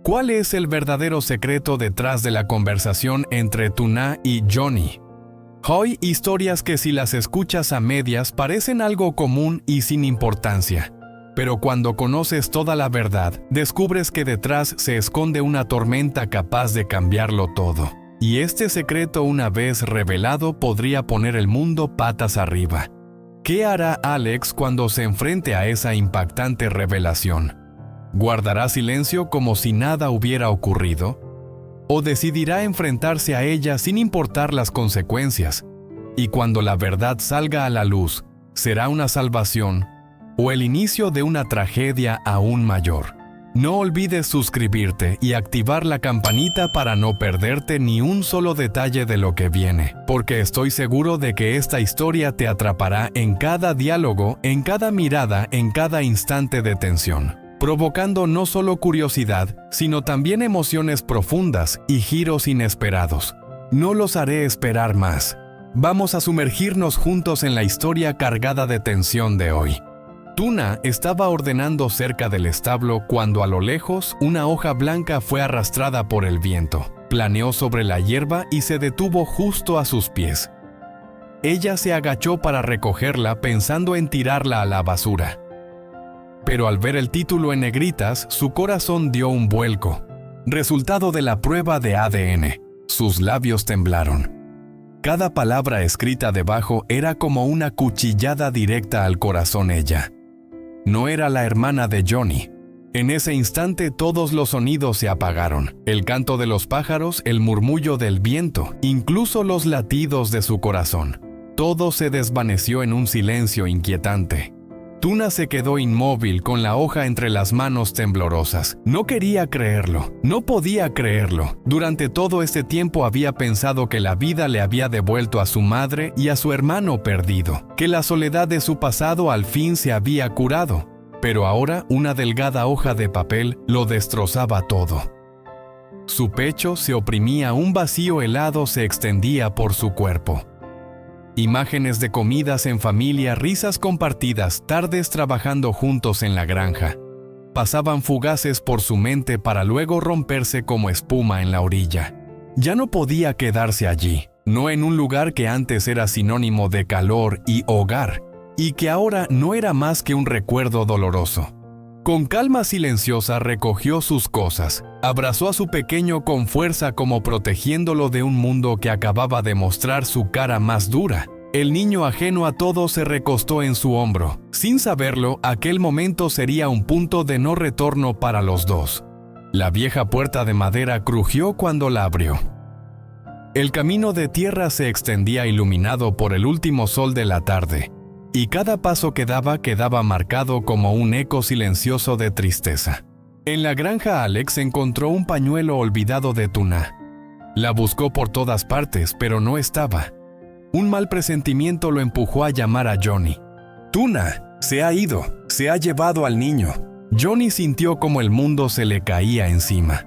¿Cuál es el verdadero secreto detrás de la conversación entre Tuna y Johnny? Hay historias que si las escuchas a medias parecen algo común y sin importancia. Pero cuando conoces toda la verdad, descubres que detrás se esconde una tormenta capaz de cambiarlo todo. Y este secreto, una vez revelado, podría poner el mundo patas arriba. ¿Qué hará Alex cuando se enfrente a esa impactante revelación? ¿Guardará silencio como si nada hubiera ocurrido? ¿O decidirá enfrentarse a ella sin importar las consecuencias? Y cuando la verdad salga a la luz, ¿será una salvación o el inicio de una tragedia aún mayor? No olvides suscribirte y activar la campanita para no perderte ni un solo detalle de lo que viene, porque estoy seguro de que esta historia te atrapará en cada diálogo, en cada mirada, en cada instante de tensión, provocando no solo curiosidad, sino también emociones profundas y giros inesperados. No los haré esperar más. Vamos a sumergirnos juntos en la historia cargada de tensión de hoy. Tuna estaba ordenando cerca del establo cuando a lo lejos una hoja blanca fue arrastrada por el viento. Planeó sobre la hierba y se detuvo justo a sus pies. Ella se agachó para recogerla pensando en tirarla a la basura. Pero al ver el título en negritas, su corazón dio un vuelco. Resultado de la prueba de ADN. Sus labios temblaron. Cada palabra escrita debajo era como una cuchillada directa al corazón ella. No era la hermana de Johnny. En ese instante todos los sonidos se apagaron. El canto de los pájaros, el murmullo del viento, incluso los latidos de su corazón. Todo se desvaneció en un silencio inquietante. Tuna se quedó inmóvil con la hoja entre las manos temblorosas. No quería creerlo, no podía creerlo. Durante todo este tiempo había pensado que la vida le había devuelto a su madre y a su hermano perdido, que la soledad de su pasado al fin se había curado. Pero ahora una delgada hoja de papel lo destrozaba todo. Su pecho se oprimía, un vacío helado se extendía por su cuerpo. Imágenes de comidas en familia, risas compartidas, tardes trabajando juntos en la granja. Pasaban fugaces por su mente para luego romperse como espuma en la orilla. Ya no podía quedarse allí, no en un lugar que antes era sinónimo de calor y hogar, y que ahora no era más que un recuerdo doloroso. Con calma silenciosa recogió sus cosas, abrazó a su pequeño con fuerza como protegiéndolo de un mundo que acababa de mostrar su cara más dura. El niño ajeno a todo se recostó en su hombro. Sin saberlo, aquel momento sería un punto de no retorno para los dos. La vieja puerta de madera crujió cuando la abrió. El camino de tierra se extendía iluminado por el último sol de la tarde. Y cada paso que daba quedaba marcado como un eco silencioso de tristeza. En la granja Alex encontró un pañuelo olvidado de Tuna. La buscó por todas partes, pero no estaba. Un mal presentimiento lo empujó a llamar a Johnny. «Tuna, se ha ido, se ha llevado al niño». Johnny sintió como el mundo se le caía encima.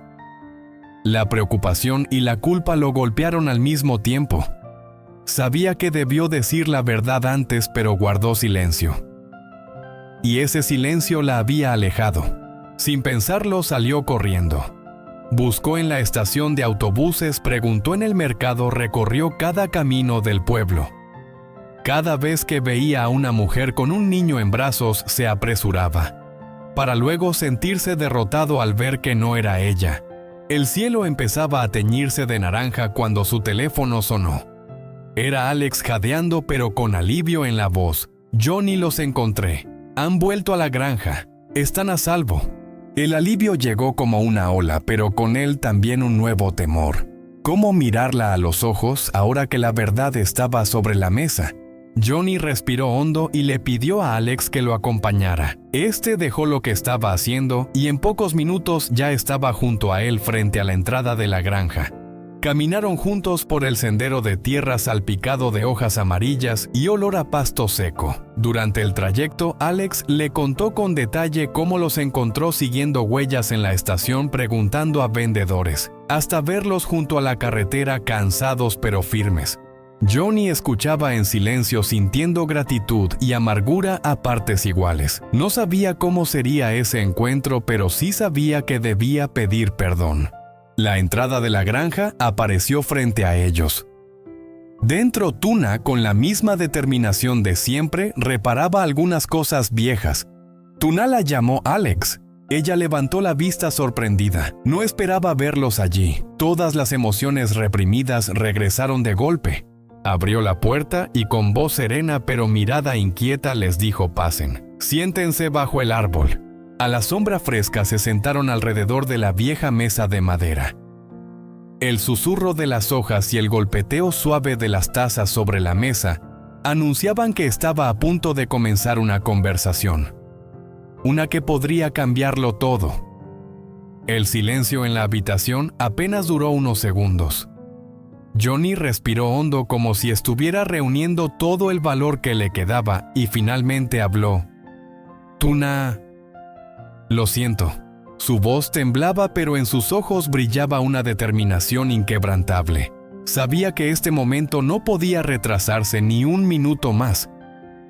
La preocupación y la culpa lo golpearon al mismo tiempo. Sabía que debió decir la verdad antes, pero guardó silencio. Y ese silencio la había alejado. Sin pensarlo, salió corriendo. Buscó en la estación de autobuses, preguntó en el mercado, recorrió cada camino del pueblo. Cada vez que veía a una mujer con un niño en brazos, se apresuraba, para luego sentirse derrotado al ver que no era ella. El cielo empezaba a teñirse de naranja cuando su teléfono sonó. Era Alex jadeando pero con alivio en la voz. «Johnny, los encontré. Han vuelto a la granja. Están a salvo». El alivio llegó como una ola, pero con él también un nuevo temor. ¿Cómo mirarla a los ojos ahora que la verdad estaba sobre la mesa? Johnny respiró hondo y le pidió a Alex que lo acompañara. Este dejó lo que estaba haciendo y en pocos minutos ya estaba junto a él frente a la entrada de la granja. Caminaron juntos por el sendero de tierra salpicado de hojas amarillas y olor a pasto seco. Durante el trayecto, Alex le contó con detalle cómo los encontró siguiendo huellas en la estación, preguntando a vendedores, hasta verlos junto a la carretera cansados pero firmes. Johnny escuchaba en silencio sintiendo gratitud y amargura a partes iguales. No sabía cómo sería ese encuentro, pero sí sabía que debía pedir perdón. La entrada de la granja apareció frente a ellos. Dentro, Tuna, con la misma determinación de siempre, reparaba algunas cosas viejas. Tuna la llamó Alex. Ella levantó la vista sorprendida. No esperaba verlos allí. Todas las emociones reprimidas regresaron de golpe. Abrió la puerta y con voz serena pero mirada inquieta les dijo: pasen. Siéntense bajo el árbol. A la sombra fresca se sentaron alrededor de la vieja mesa de madera. El susurro de las hojas y el golpeteo suave de las tazas sobre la mesa anunciaban que estaba a punto de comenzar una conversación. Una que podría cambiarlo todo. El silencio en la habitación apenas duró unos segundos. Johnny respiró hondo como si estuviera reuniendo todo el valor que le quedaba y finalmente habló. Tuna... Lo siento. Su voz temblaba, pero en sus ojos brillaba una determinación inquebrantable. Sabía que este momento no podía retrasarse ni un minuto más.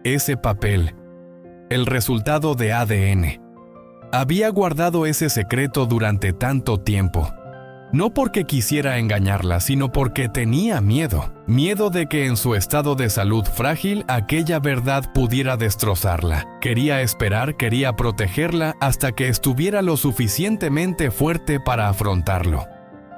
Ese papel, el resultado de ADN. Había guardado ese secreto durante tanto tiempo. No porque quisiera engañarla, sino porque tenía miedo. Miedo de que en su estado de salud frágil aquella verdad pudiera destrozarla. Quería esperar, quería protegerla hasta que estuviera lo suficientemente fuerte para afrontarlo.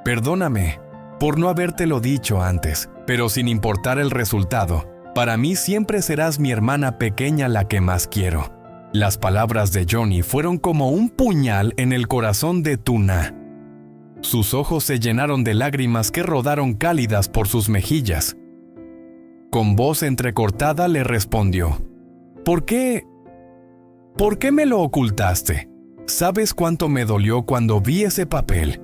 Perdóname por no habértelo dicho antes, pero sin importar el resultado, para mí siempre serás mi hermana pequeña la que más quiero. Las palabras de Johnny fueron como un puñal en el corazón de Tuna. Sus ojos se llenaron de lágrimas que rodaron cálidas por sus mejillas. Con voz entrecortada le respondió: ¿Por qué me lo ocultaste? ¿Sabes cuánto me dolió cuando vi ese papel?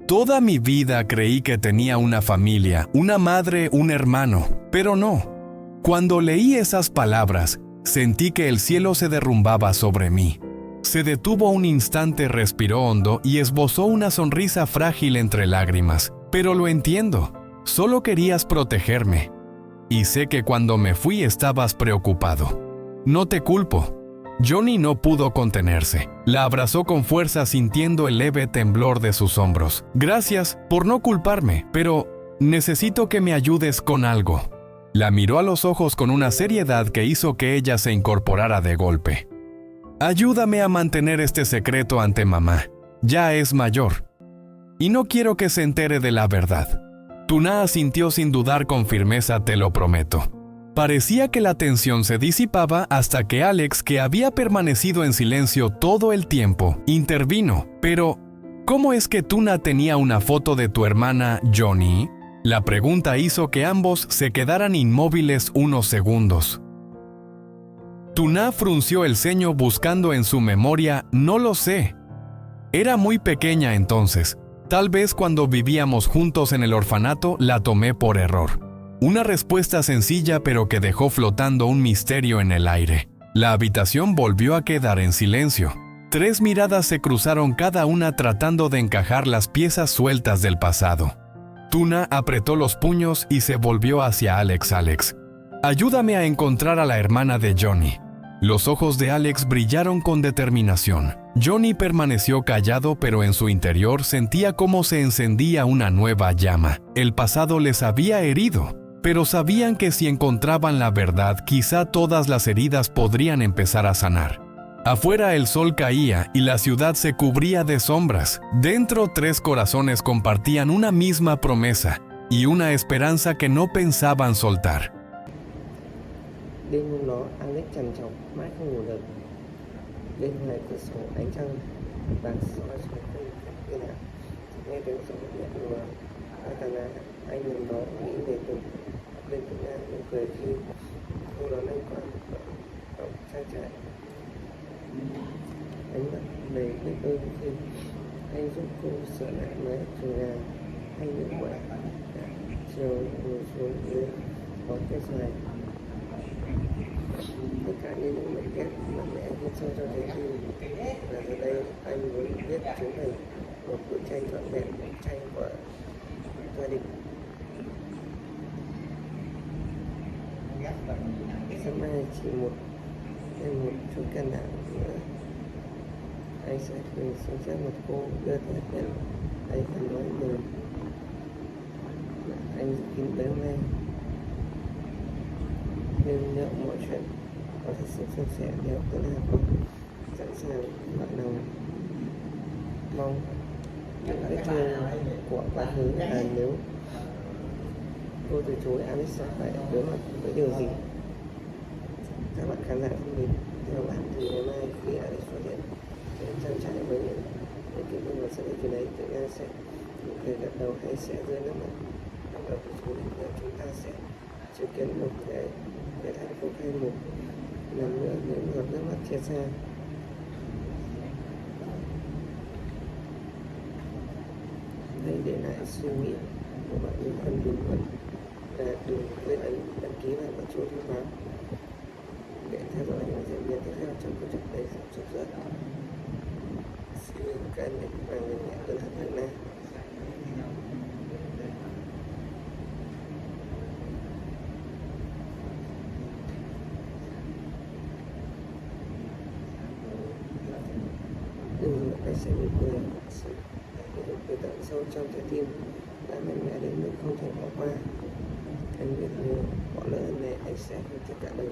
Toda mi vida creí que tenía una familia, una madre, un hermano, pero no. Cuando leí esas palabras, sentí que el cielo se derrumbaba sobre mí. Se detuvo un instante, respiró hondo y esbozó una sonrisa frágil entre lágrimas. Pero lo entiendo, solo querías protegerme. Y sé que cuando me fui estabas preocupado. No te culpo. Johnny no pudo contenerse. La abrazó con fuerza sintiendo el leve temblor de sus hombros. Gracias por no culparme, pero necesito que me ayudes con algo. La miró a los ojos con una seriedad que hizo que ella se incorporara de golpe. Ayúdame a mantener este secreto ante mamá. Ya es mayor. Y no quiero que se entere de la verdad. Tuna asintió sin dudar con firmeza: te lo prometo. Parecía que la tensión se disipaba hasta que Alex, que había permanecido en silencio todo el tiempo, intervino. Pero, ¿cómo es que Tuna tenía una foto de tu hermana Johnny? La pregunta hizo que ambos se quedaran inmóviles unos segundos. Tuna frunció el ceño buscando en su memoria. No lo sé. Era muy pequeña entonces. Tal vez cuando vivíamos juntos en el orfanato la tomé por error. Una respuesta sencilla pero que dejó flotando un misterio en el aire. La habitación volvió a quedar en silencio. 3 miradas se cruzaron, cada una tratando de encajar las piezas sueltas del pasado. Tuna apretó los puños y se volvió hacia Alex. Alex, ayúdame a encontrar a la hermana de Johnny. Los ojos de Alex brillaron con determinación. Johnny permaneció callado, pero en su interior sentía cómo se encendía una nueva llama. El pasado les había herido, pero sabían que si encontraban la verdad, quizá todas las heridas podrían empezar a sanar. Afuera el sol caía y la ciudad se cubría de sombras. Dentro 3 corazones compartían una misma promesa y una esperanza que no pensaban soltar. Đêm hôm đó, Alex trằn trọc mãi không ngủ được. Bên ngoài cửa sổ ánh trăng vàng soi xuống cây nào. Nghe tiếng gió nhẹ nhàng. Atana, anh ngừng đó nghĩ về Tùng. Bên Tùng Nga cũng cười khi cô đón anh qua cổng trang trại. Ánh mắt đầy biết ơn khi anh giúp cô sửa lại mái chuồng gà. Anh những quả chiều ngồi xuống dưới có cây xoài. Tất cả những mảnh ghép mà mẹ viết cho trái tim, và giờ đây anh muốn viết chúng thành một bức tranh trọn vẹn, bức tranh của gia đình. Sớm mai chỉ một chút can đảm nữa, anh sẽ thường xuống xét một cô đưa theo nhận anh phản đối mình. Anh kín bấy mai nên liệu mọi chuyện có thể sự suôn sẻ đều tốt đẹp không, sẵn sàng bạn nào mong những vết thương của quá khứ là nếu cô từ chối anh sẽ phải đối mặt với điều gì. Các bạn khán giả thân mến, theo bạn thì ngày mai khi Alex xuất hiện đến trang trại với những kỹ năng và sẽ đi từ đấy tự nhiên sẽ cười gật đầu hay sẽ rơi nước mắt bắt đầu từ chú định là chúng ta sẽ chứng kiến một cái hạnh phúc hay một lần nữa những giọt nước mắt chia xa. Hãy để lại suy nghĩ của bạn những phần bình luận và đừng quên đăng ký và bật chuông thông báo để theo dõi những diễn biến tiếp theo trong câu chuyện đầy sốt ruột. Xin các anh và người mẹ ơn hận Việt Nam. Đừng dùng cách sẽ bị cười sự từ tận sâu trong trái tim đã mạnh mẽ đến mức không thể bỏ qua. Anh biết nếu bỏ lỡ lần này anh sẽ không thích cả đời.